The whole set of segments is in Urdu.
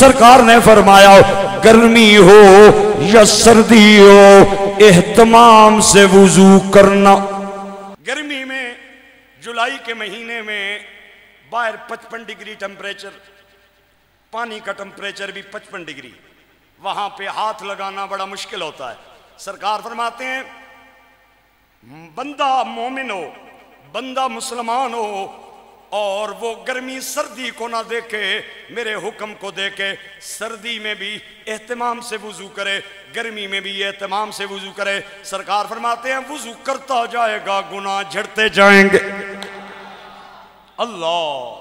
سرکار نے فرمایا گرمی ہو یا سردی ہو اہتمام سے وضو کرنا۔ گرمی میں جولائی کے مہینے میں باہر 55 ڈگری ٹمپریچر، پانی کا ٹمپریچر بھی 55 ڈگری، وہاں پہ ہاتھ لگانا بڑا مشکل ہوتا ہے۔ سرکار فرماتے ہیں بندہ مومن ہو، بندہ مسلمان ہو، اور وہ گرمی سردی کو نہ دیکھے، میرے حکم کو دیکھے، سردی میں بھی اہتمام سے وضو کرے، گرمی میں بھی اہتمام سے وضو کرے۔ سرکار فرماتے ہیں وضو کرتا جائے گا گناہ جھڑتے جائیں گے۔ اللہ،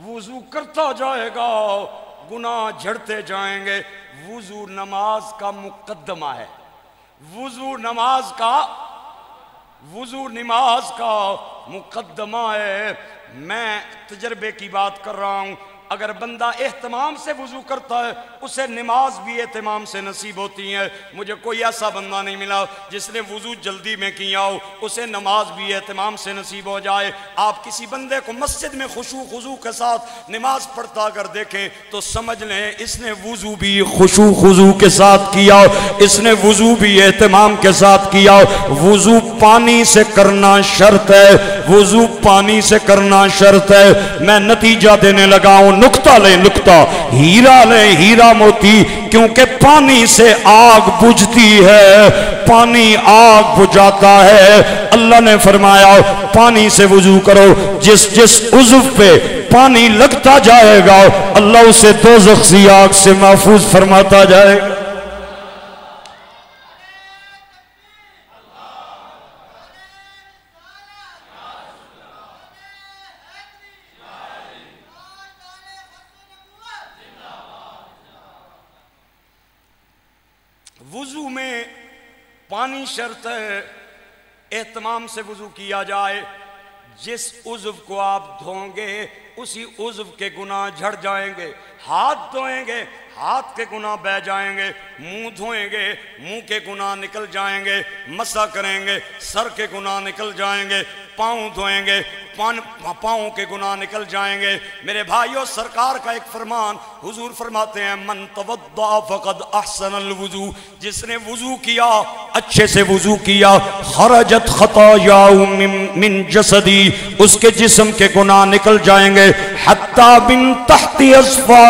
وضو کرتا جائے گا گناہ جھڑتے جائیں گے۔ وضو نماز کا مقدمہ ہے، وضو نماز کا مقدمہ ہے۔ میں تجربے کی بات کر رہا ہوں، اگر بندہ اہتمام سے وضو کرتا ہے اسے نماز بھی اہتمام سے نصیب ہوتی ہے۔ مجھے کوئی ایسا بندہ نہیں ملا جس نے وضو جلدی میں کیا ہو اسے نماز بھی اہتمام سے نصیب ہو جائے۔ آپ کسی بندے کو مسجد میں خشوع خضوع کے ساتھ نماز پڑھتا اگر دیکھیں تو سمجھ لیں اس نے وضو بھی خشوع خضوع کے ساتھ کیا، اس نے وضو بھی اہتمام کے ساتھ کیا۔ وضو پانی سے کرنا شرط ہے، وضو پانی سے کرنا شرط ہے۔ میں نتیجہ دینے لگا ہوں، نکتہ لیں، نکتہ، ہیرا لیں، ہیرا موتی، کیونکہ پانی سے آگ بجھتی ہے، پانی آگ بجھاتا ہے۔ اللہ نے فرمایا پانی سے وضو کرو، جس عضو پہ پانی لگتا جائے گا اللہ اسے دوزخ کی آگ سے محفوظ فرماتا جائے گا۔ وضو میں پانی شرط ہے، اہتمام سے وضو کیا جائے۔ جس عضو کو آپ دھویں گے اسی عضو کے گناہ جھڑ جائیں گے۔ ہاتھ دھوئیں گے ہاتھ کے گناہ بہ جائیں گے، منہ دھوئیں گے منہ کے گناہ نکل جائیں گے، مسح کریں گے سر کے گناہ نکل جائیں گے، پاؤں دھوئیں گے پاؤں کے گناہ نکل جائیں گے۔ میرے بھائیو، سرکار کا ایک فرمان، حضور فرماتے ہیں من توضأ فقد احسن الوضو، جس نے وضو کیا اچھے سے وضو کیا، خرجت خطایا من جسدی، اس کے جسم کے گناہ نکل جائیں گے، حتی من تحت اظفارہ،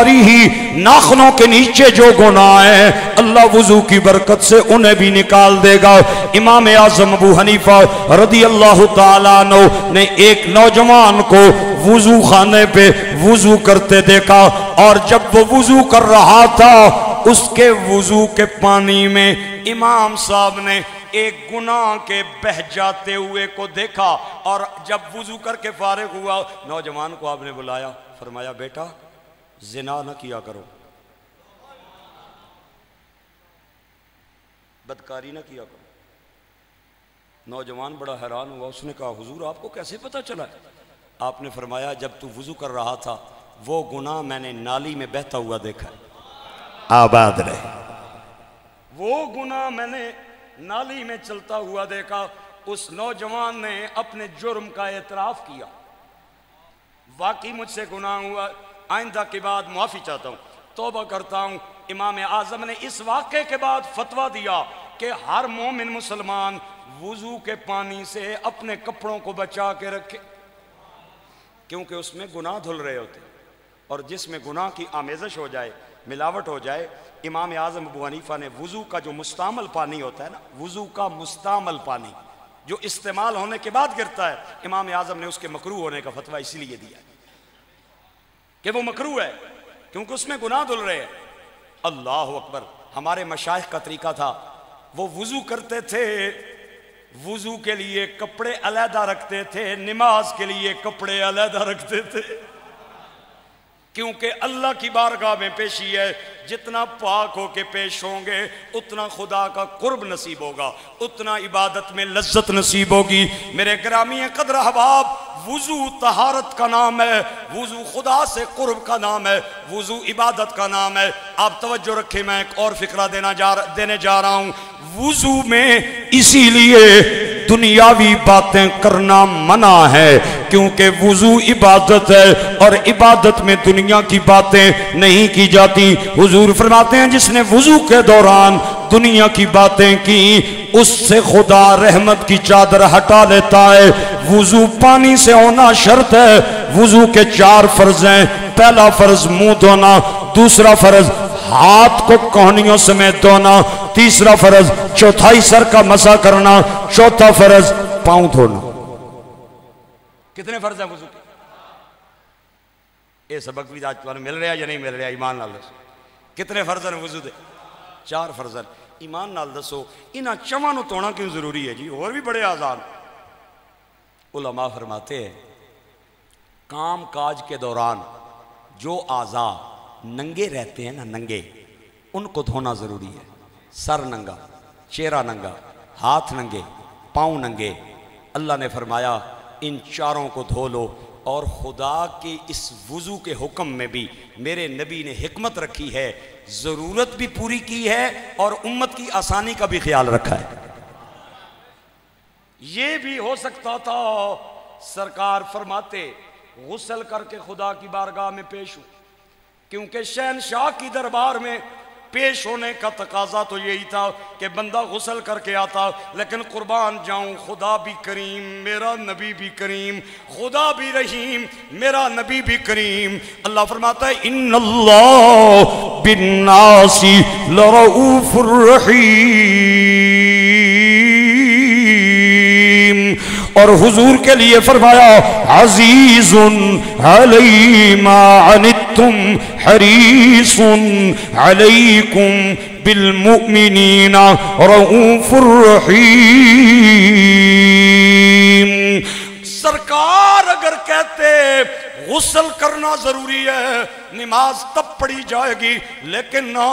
ناخنوں کے نیچے جو گناہ ہیں اللہ وضو کی برکت سے انہیں بھی نکال دے گا۔ امام اعظم ابو حنیفہ رضی اللہ تعالیٰ عنہ نے ایک نوجوان کو وضو خانے پہ وضو کرتے دیکھا، اور جب وہ وضو کر رہا تھا اس کے وضو کے پانی میں امام صاحب نے ایک گناہ کے بہ جاتے ہوئے کو دیکھا، اور جب وضو کر کے فارغ ہوا نوجوان کو آپ نے بلایا، فرمایا بیٹا زنا نہ کیا کرو، بدکاری نہ کیا کرو۔ نوجوان بڑا حیران ہوا، اس نے کہا حضور آپ کو کیسے پتہ چلا؟ آپ نے فرمایا جب تو وضو کر رہا تھا وہ گناہ میں نے نالی میں بہتا ہوا دیکھا ہے۔ آباد رہے، وہ گناہ میں نے نالی میں چلتا ہوا دیکھا۔ اس نوجوان نے اپنے جرم کا اعتراف کیا، واقعی مجھ سے گناہ ہوا، آئندہ کے بعد معافی چاہتا ہوں، توبہ کرتا ہوں۔ امام اعظم نے اس واقعے کے بعد فتویٰ دیا کہ ہر مومن مسلمان وضو کے پانی سے اپنے کپڑوں کو بچا کے رکھے، کیونکہ اس میں گناہ دھل رہے ہوتے، اور جس میں گناہ کی آمیزش ہو جائے، ملاوٹ ہو جائے۔ امام اعظم ابو حنیفہ نے وضو کا جو مستعمل پانی ہوتا ہے نا، وضو کا مستعمل پانی جو استعمال ہونے کے بعد گرتا ہے، امام اعظم نے اس کے مکروہ ہونے کا فتویٰ اسی لیے دیا کہ وہ مکروہ ہے کیونکہ اس میں گناہ دھل رہے ہیں۔ اللہ اکبر! ہمارے مشائخ کا طریقہ تھا، وہ وضو کرتے تھے، وضو کے لیے کپڑے علیحدہ رکھتے تھے، نماز کے لیے کپڑے علیحدہ رکھتے تھے، کیونکہ اللہ کی بارگاہ میں پیشی ہے، جتنا پاک ہو کے پیش ہوں گے اتنا خدا کا قرب نصیب ہوگا، اتنا عبادت میں لذت نصیب ہوگی۔ میرے گرامی قدر احباب، وضو طہارت کا نام ہے، وضو خدا سے قرب کا نام ہے، وضو عبادت کا نام ہے۔ آپ توجہ رکھیں، میں ایک اور فقرہ دینے جا رہا ہوں۔ وضو میں اسی لیے دنیاوی باتیں کرنا منع ہے، کیونکہ وضو عبادت ہے اور عبادت میں دنیا کی باتیں نہیں کی جاتی۔ حضور فرماتے ہیں جس نے وضو کے دوران دنیا کی باتیں کی اس سے خدا رحمت کی چادر ہٹا لیتا ہے۔ وضو پانی سے ہونا شرط ہے۔ وضو کے 4 فرض ہیں۔ پہلا فرض منہ دھونا، دوسرا فرض ہاتھ کو کوہنیوں سمیت دھونا، تیسرا فرض چوتھائی سر کا مسح کرنا، چوتھا فرض پاؤں دھونا۔ کتنے فرض ہیں وضو کے؟ یہ سبق بھی آج تمہیں مل رہا ہے یا نہیں مل رہا؟ ایمان نال دسو کتنے فرض ہیں وضو دے؟ 4 فرض ہیں۔ ایمان نال دسو انہاں چواں نو توڑنا کیوں ضروری ہے جی؟ اور بھی بڑے آزان۔ علماء فرماتے ہیں کام کاج کے دوران جو اعضاء ننگے رہتے ہیں نا، ننگے، ان کو دھونا ضروری ہے۔ سر ننگا، چہرہ ننگا، ہاتھ ننگے، پاؤں ننگے۔ اللہ نے فرمایا ان چاروں کو دھو لو، اور خدا کے اس وضو کے حکم میں بھی میرے نبی نے حکمت رکھی ہے، ضرورت بھی پوری کی ہے اور امت کی آسانی کا بھی خیال رکھا ہے۔ یہ بھی ہو سکتا تھا سرکار فرماتے غسل کر کے خدا کی بارگاہ میں پیش ہوں، کیونکہ شہنشاہ کی دربار میں پیش ہونے کا تقاضا تو یہی تھا کہ بندہ غسل کر کے آتا، لیکن قربان جاؤں خدا بھی کریم، میرا نبی بھی کریم، خدا بھی رحیم، میرا نبی بھی کریم۔ اللہ فرماتا ہے ان اللہ بالناس لرؤوف الرحیم، اور حضور کے لیے فرمایا عزیز علی ما عنتم حریص علیکم بالمؤمنین رؤوف الرحیم۔ سرکار اگر کہتے غسل کرنا ضروری ہے، نماز تب پڑھی جائے گی، لیکن نہ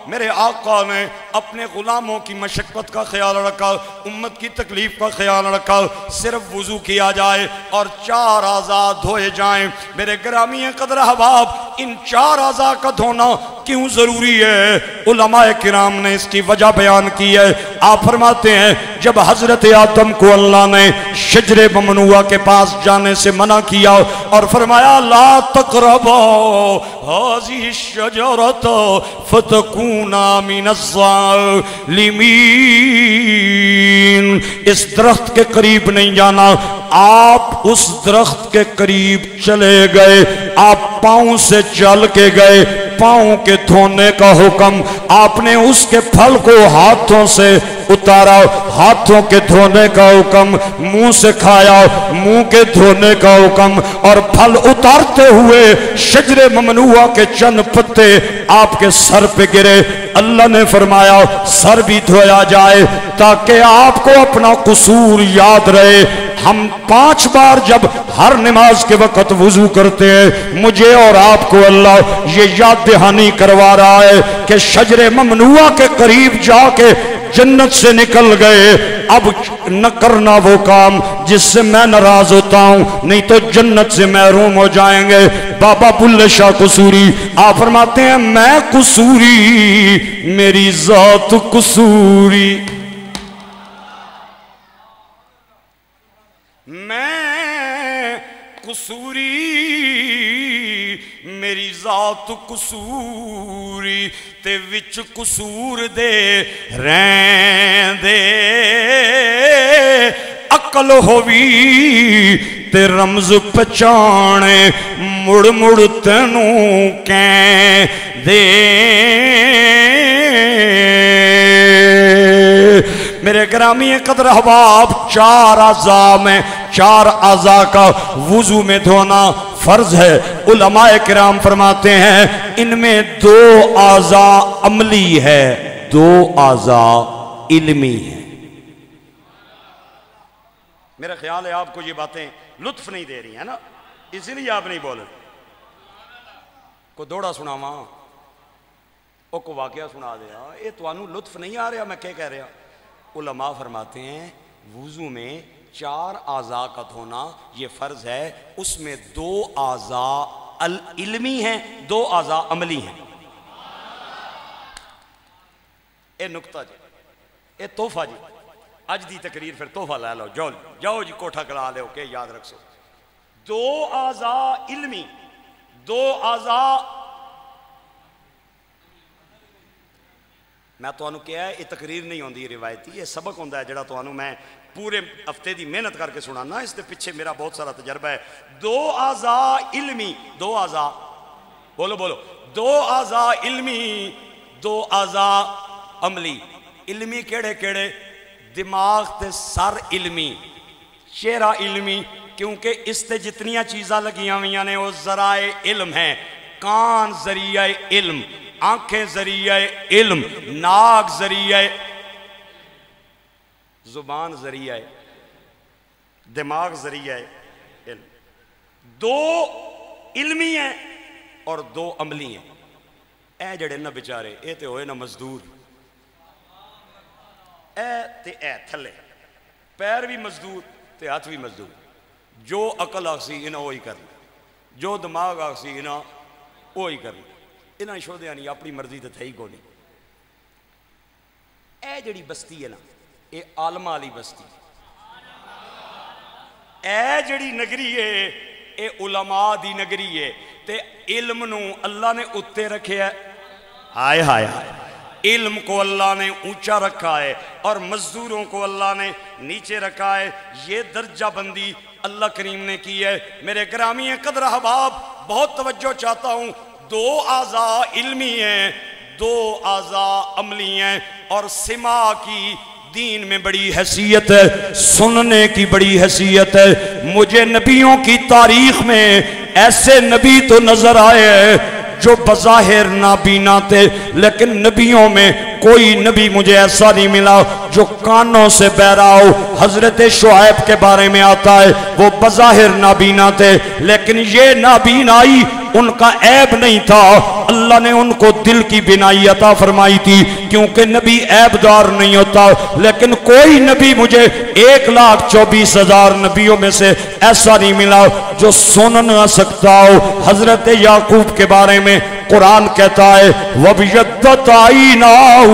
میرے آقا نے اپنے غلاموں کی مشقت کا خیال رکھا، امت کی تکلیف کا خیال رکھا، صرف وضو کیا جائے اور 4 اعضاء دھوئے جائیں۔ میرے گرامی قدر احباب، ان 4 اعضاء کا دھونا کیوں ضروری ہے؟ علماء کرام نے اس کی وجہ بیان کی ہے۔ آپ فرماتے ہیں جب حضرت آدم کو اللہ نے شجر ممنوعہ کے پاس جانے سے منع کیا اور فرمایا لا تقربا هذه الشجرة فتكونا من الظالمين، اس درخت کے قریب نہیں جانا۔ آپ اس درخت کے قریب چلے گئے، آپ پاؤں سے چل کے گئے، پاؤں کے دھونے کا حکم، آپ نے اس کے پھل کو ہاتھوں سے اتارا، ہاتھوں کے دھونے کا حکم، منہ سے کھایا، منہ کے دھونے کا حکم، اور پھل اتارتے ہوئے شجر ممنوعہ کے چند پتے آپ کے سر پہ گرے۔ اللہ نے فرمایا سر بھی دھویا جائے تاکہ آپ کو اپنا قصور یاد رہے۔ ہم 5 بار جب ہر نماز کے وقت وضو کرتے ہیں، مجھے اور آپ کو اللہ یہ یاد دہانی کروا رہا ہے کہ شجر ممنوعہ کے قریب جا کے جنت سے نکل گئے، اب نہ کرنا وہ کام جس سے میں ناراض ہوتا ہوں، نہیں تو جنت سے محروم ہو جائیں گے۔ بابا بلے شاہ قصوری آپ فرماتے ہیں میں قصوری میری ذات قصوری، میں قصوری میری ذات قصوری، تے وچ قصور دے رین دے عقل ہووی تے رمز پہچانے مڑ مڑ تینوں کہیں دے۔ میرے گرامی قدر احباب، 4 اعضاء میں 4 اعضاء کا وضو میں دھونا فرض ہے۔ علماء کرام فرماتے ہیں ان میں 2 اعضاء عملی ہے، 2 اعضاء علمی ہے۔ میرا خیال ہے آپ کو یہ باتیں لطف نہیں دے رہی ہیں نا، اسی لیے آپ نہیں بول رہے۔ کو دوڑا سنا ماں او کو واقعہ سنا دیا، یہ تو انو لطف نہیں آ رہا، میں کیا کہہ رہا۔ علماء فرماتے ہیں وضو میں 4 اعضاء کا دھونا یہ فرض ہے، اس میں 2 اعضاء علمی ہیں، 2 اعضاء عملی ہیں۔ اے نکتہ جی، اے تحفہ جی، اج دی تقریر پھر تحفہ لے لو، جاؤ جاؤ جی کوٹھا کلا لے کے یاد رکھ سو. دو اعضاء علمی، دو اعضاء. میں تو انہوں کیا ہے یہ تقریر نہیں ہوندی روایتی، یہ سبق ہوندہ ہے جڑا تو انہوں میں پورے ہفتے دی محنت کر کے سنانا. اس دے پیچھے میرا بہت سارا تجربہ ہے. دو اعضاء علمی، دو اعضاء، بولو بولو، دو اعضاء علمی، دو اعضاء عملی. علمی کیڑے کیڑے؟ دماغ تے سر علمی، چہرہ علمی، کیونکہ اس تے جتنیاں چیزاں لگیاں ہوئیاں نے وہ ذرائع علم ہیں. کان ذریعہ علم، آنکھیں ذریعہ علم، ناک ذریعہ، زبان ذریعہ، دماغ ذریعہ علم. دو علمی ہیں اور دو عملی ہیں. اے جڑے نہ بچارے اے تے ہوئے نہ مزدور، اے تے اے تھلے، پیر بھی مزدور تے ہاتھ بھی مزدور. جو عقل آکسی انہاں وہی کرنا، جو دماغ آکسی انہاں وہی کرنا. انہاں شودیاں نہیں اپنی مرضی تے تھئی کو نہیں. اے جڑی بستی ہے نا اے عالمہ والی بستی، اے جڑی نگری ہے اے علماء دی نگری ہے. تے علم نو اللہ نے اتے رکھے ہے. ہائے ہائے ہائے، علم کو اللہ نے اونچا رکھا ہے اور مزدوروں کو اللہ نے نیچے رکھا ہے. یہ درجہ بندی اللہ کریم نے کی ہے. میرے گرامی قدر احباب بہت توجہ چاہتا ہوں. دو اعضاء علمی ہیں، دو اعضاء عملی ہیں، اور سماع کی دین میں بڑی حیثیت ہے، سننے کی بڑی حیثیت ہے. مجھے نبیوں کی تاریخ میں ایسے نبی تو نظر آئے ہیں جو بظاہر نابینا تھے، لیکن نبیوں میں کوئی نبی مجھے ایسا نہیں ملا جو کانوں سے بہرا ہو. حضرت شعیب کے بارے میں آتا ہے وہ بظاہر نابینا تھے، لیکن یہ نابینائی ان کا عیب نہیں تھا، اللہ نے ان کو دل کی بینائی عطا فرمائی تھی، کیونکہ نبی عیب دار نہیں ہوتا. لیکن کوئی نبی مجھے 1,24,000 نبیوں میں سے ایسا نہیں ملا جو سن نہ سکتا ہو. حضرت یعقوب کے بارے میں قرآن کہتا ہے وَبْيَضَّتْ عَيْنَاهُ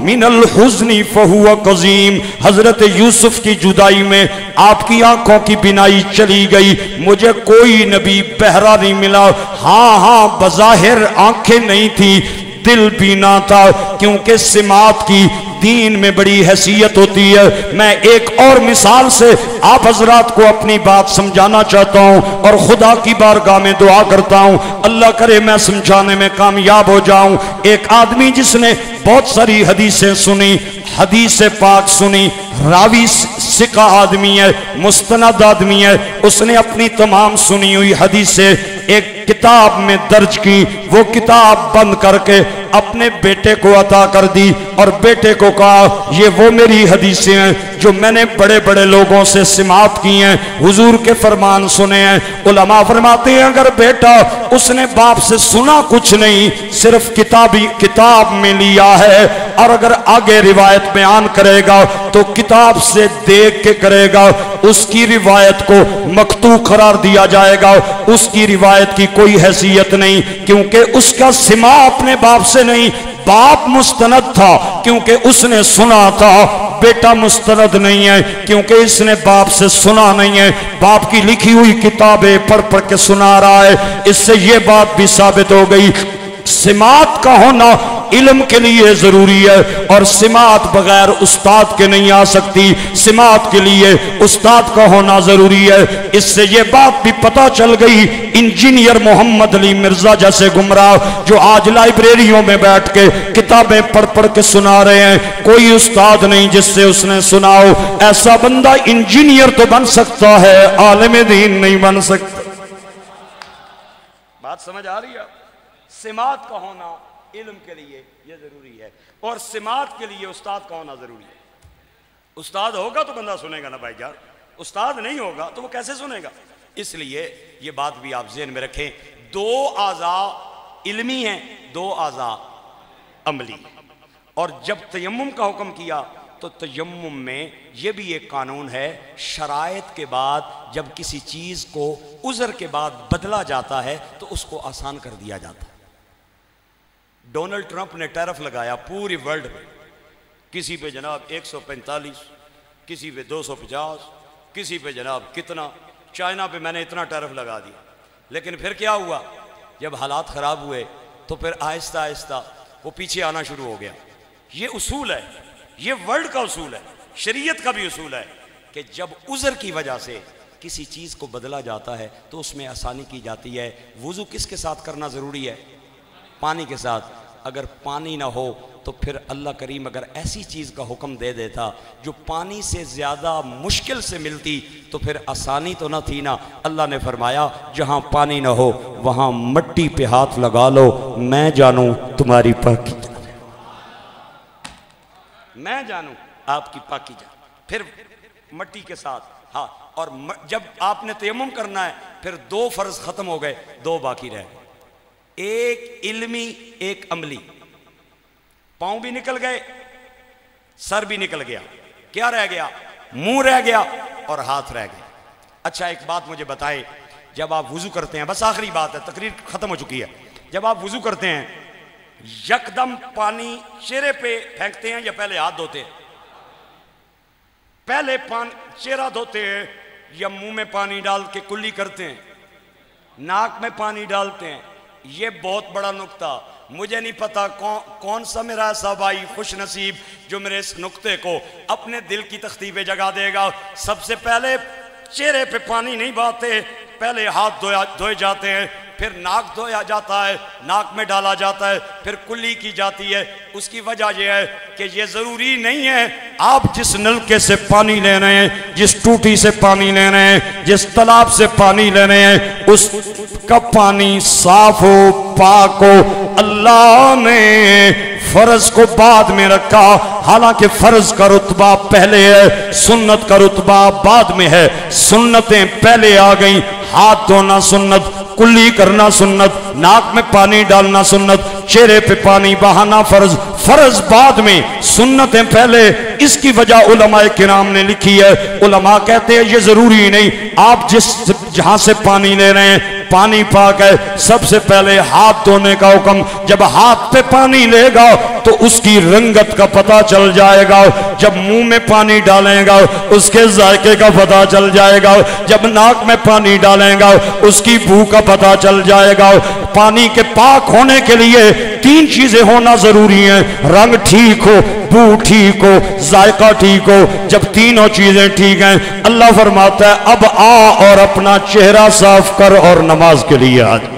مِنَ الْحُزْنِ فَهُوَ قَزِيمٌ. حضرت یوسف کی جدائی میں آپ کی آنکھوں کی بینائی چلی گئی. مجھے کوئی نبی بہرا نہیں ملا. ہاں بظاہر آنکھیں نہیں تھی، دل بینا تھا، کیونکہ سماعت کی دین میں بڑی حیثیت ہوتی ہے. میں ایک اور مثال سے آپ حضرات کو اپنی بات سمجھانا چاہتا ہوں اور خدا کی بارگاہ میں دعا کرتا ہوں اللہ کرے میں سمجھانے میں کامیاب ہو جاؤں. ایک آدمی جس نے بہت ساری حدیثیں سنی، حدیث پاک سنی، راوی ثقہ آدمی ہے، مستند آدمی ہے، اس نے اپنی تمام سنی ہوئی حدیثیں ایک کتاب میں درج کی. وہ کتاب بند کر کے اپنے بیٹے کو عطا کر دی اور بیٹے کو کہا یہ وہ میری حدیثیں ہیں جو میں نے بڑے بڑے لوگوں سے سماعت کی ہیں، حضور کے فرمان سنے ہیں. علماء فرماتے ہیں اگر بیٹا اس نے باپ سے سنا کچھ نہیں، صرف کتاب میں لیا ہے، اور اگر آگے روایت بیان کرے گا تو کتاب سے دیکھ کے کرے گا، اس کی روایت کو مقطوع قرار دیا جائے گا. اس کی روایت کی کوئی حیثیت نہیں، کیونکہ اس کا سماع اپنے باپ سے نہیں. باپ مستند تھا کیونکہ اس نے سنا تھا، بیٹا مستند نہیں ہے کیونکہ اس نے باپ سے سنا نہیں ہے، باپ کی لکھی ہوئی کتابیں پڑھ پڑھ کے سنا رہا ہے. اس سے یہ بات بھی ثابت ہو گئی سماعت کا ہونا علم کے لیے ضروری ہے، اور سماعت بغیر استاد کے نہیں آ سکتی. سماعت کے لیے استاد کا ہونا ضروری ہے. اس سے یہ بات بھی پتہ چل گئی انجینئر محمد علی مرزا جیسے گمراہ جو آج لائبریریوں میں بیٹھ کے کتابیں پڑھ پڑھ کے سنا رہے ہیں، کوئی استاد نہیں جس سے اس نے سنا ہو. ایسا بندہ انجینئر تو بن سکتا ہے، عالم دین نہیں بن سکتا. بات سمجھ آ رہی ہے؟ سماعت کا ہونا علم کے لیے یہ ضروری ہے، اور سماعت کے لیے استاد کا ہونا ضروری ہے. استاد ہوگا تو بندہ سنے گا نا بھائی جان، استاد نہیں ہوگا تو وہ کیسے سنے گا؟ اس لیے یہ بات بھی آپ ذہن میں رکھیں. دو اعضاء علمی ہیں، دو اعضاء عملی. اور جب تیمم کا حکم کیا تو تیمم میں یہ بھی ایک قانون ہے، شرائط کے بعد جب کسی چیز کو عذر کے بعد بدلا جاتا ہے تو اس کو آسان کر دیا جاتا ہے. ڈونلڈ ٹرمپ نے ٹیرف لگایا پوری ورلڈ میں، کسی پہ جناب 145، کسی پہ 250، کسی پہ جناب کتنا، چائنا پہ میں نے اتنا ٹیرف لگا دیا۔ لیکن پھر کیا ہوا؟ جب حالات خراب ہوئے تو پھر آہستہ آہستہ وہ پیچھے آنا شروع ہو گیا۔ یہ اصول ہے، یہ ورلڈ کا اصول ہے، شریعت کا بھی اصول ہے کہ جب عذر کی وجہ سے کسی چیز کو بدلا جاتا ہے تو اس میں آسانی کی جاتی ہے۔ وضو کس کے ساتھ کرنا ضروری ہے؟ پانی کے ساتھ۔ اگر پانی نہ ہو تو پھر اللہ کریم اگر ایسی چیز کا حکم دے دیتا جو پانی سے زیادہ مشکل سے ملتی تو پھر آسانی تو نہ تھی نا۔ اللہ نے فرمایا جہاں پانی نہ ہو وہاں مٹی پہ ہاتھ لگا لو، میں جانوں تمہاری پاکی جان، میں جانوں آپ کی پاکی جان۔ پھر مٹی کے ساتھ، ہاں، اور جب آپ نے تیمم کرنا ہے پھر 2 فرض ختم ہو گئے، 2 باقی رہ گئے، ایک علمی ایک عملی۔ پاؤں بھی نکل گئے، سر بھی نکل گیا، کیا رہ گیا؟ منہ رہ گیا اور ہاتھ رہ گیا۔ اچھا ایک بات مجھے بتائے، جب آپ وضو کرتے ہیں، بس آخری بات ہے، تقریر ختم ہو چکی ہے، جب آپ وضو کرتے ہیں یکدم پانی چہرے پہ پھینکتے ہیں یا پہلے ہاتھ دھوتے ہیں؟ پہلے چہرہ دھوتے ہیں یا منہ میں پانی ڈال کے کلی کرتے ہیں؟ ناک میں پانی ڈالتے ہیں؟ یہ بہت بڑا نقطہ، مجھے نہیں پتا کون سا میرا ایسا بھائی خوش نصیب جو میرے اس نقطے کو اپنے دل کی تختی پہ جگہ دے گا۔ سب سے پہلے چہرے پہ پانی نہیں بہاتے، پہلے ہاتھ دھوئے جاتے ہیں، پھر ناک دھویا جاتا ہے، ناک میں ڈالا جاتا ہے، پھر کلی کی جاتی ہے۔ اس کی وجہ یہ ہے کہ یہ ضروری نہیں ہے آپ جس نلکے سے پانی لے رہے ہیں، جس ٹوٹی سے پانی لے رہے ہیں، جس تالاب سے پانی لے رہے ہیں، اس کا پانی صاف ہو، پاک ہو۔ اللہ نے فرض کو بعد میں رکھا، حالانکہ فرض کا رتبہ پہلے ہے، سنت کا رتبہ بعد میں ہے۔ سنتیں پہلے آ گئیں، ہاتھ دھونا سنت، کلی کرنا سنت، ناک میں پانی ڈالنا سنت، چہرے پہ پانی بہانا فرض، فرض بعد میں، سنتیں پہلے۔ اس کی وجہ علماء کرام نے لکھی ہے، علماء کہتے ہیں یہ ضروری نہیں، آپ جہاں سے پانی لے رہے ہیں پانی پاک ہے، سب سے پہلے ہاتھ دھونے کا حکم۔ جب ہاتھ پہ پانی لے گا تو اس کی رنگت کا پتہ چل جائے گا، جب منہ میں پانی ڈالیں گا اس کے ذائقے کا پتہ چل جائے گا، جب ناک میں پانی ڈالیں گا اس کی بو کا پتہ چل جائے گا۔ پانی کے پاک ہونے کے لیے 3 چیزیں ہونا ضروری ہیں، رنگ ٹھیک ہو، بو ٹھیک ہو، ذائقہ ٹھیک ہو۔ جب تینوں چیزیں ٹھیک ہیں اللہ فرماتا ہے اب آ اور اپنا چہرہ صاف کر اور نماز کے لیے آ جا۔